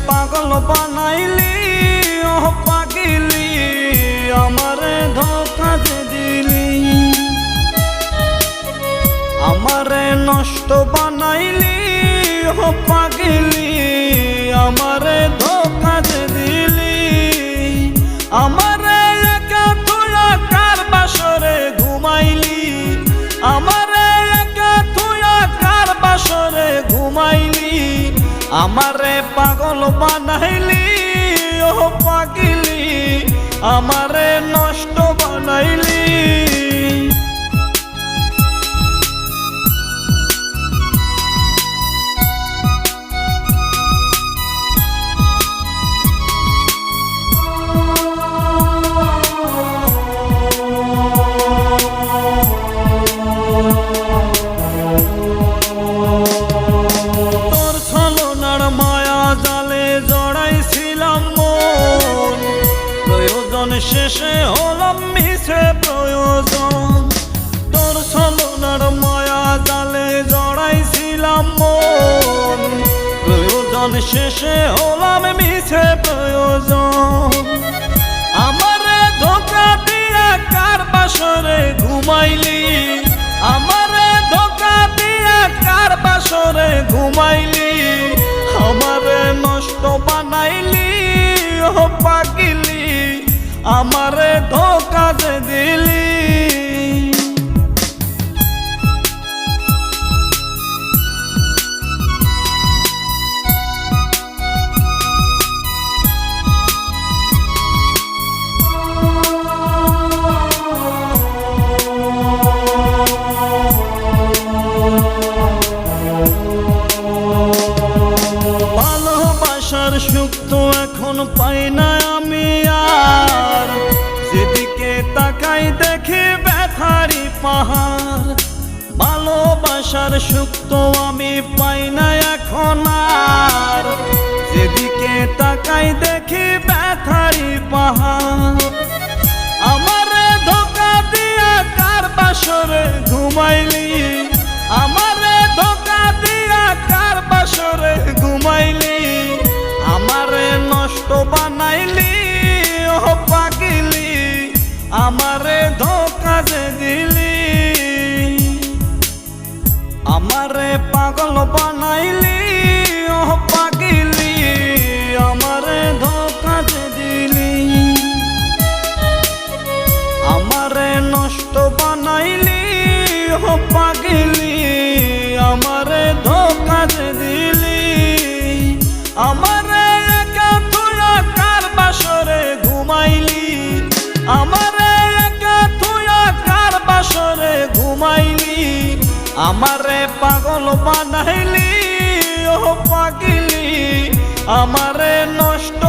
পাগল বানাইলি ও পাগিলি, আমারে ধোঁকা দিলি। আমারে নষ্ট বানাইলি ও পাগিলি, আমারে ধোঁকা দিলি। আমারে একা তুয়া কার বাসরে ঘুমাইলি, আমারে একা তুয়া কার বাসরে ঘুমাইলি। আমারে পাগল বানাইলি ও পাগিলি, আমারে নষ্ট বানাইলি। শেষে হলাম মিছে প্রয়োজন, তোর ছলনার মায়া জালে জড়াইছিলাম মন। প্রয়োজন শেষে হলাম মিছে প্রয়োজন। আমারে ধোঁকা দিয়া কার বাসরে ঘুমাইলি, আমারে ধোঁকা দিয়া কার বাসরে ঘুমাইলি। আমারে নষ্ট বানাইলি ও পাগিলি, আমারে ধোঁকা দিলি। ভালোবাসার সুখ তো এখন পাই না আমি আর, যেদিকে তাকাই দেখি ব্যথারি পাহাড়। ভালোবাসার সুখ তো আমি পাই না এখন আর, যেদিকে তাকাই দেখি ব্যথারি পাহাড়। আমারে ধোঁকা দিয়া কার বাসরে ঘুমাইলি, আমারে ধোঁকা দিয়া কার বাসরে ঘুমাইলি। আমারে নষ্ট বানাইলি ও পাগিলি, আমারে ধোঁকা দিলি। আমারে পাগল বানাইলি ও পাগিলি, আমারে ধোঁকা দিলি। আমারে নষ্ট বানাইলি ও পাগিলি, আমারে ধোঁকা দিলি। আমারে একা তুয়া কার বাসরে ঘুমাইলি, আমারে একা তুয়া কার বাসরে ঘুমাইলি। আমারে পাগল বানাইলি ও পাগিলি, আমারে নষ্ট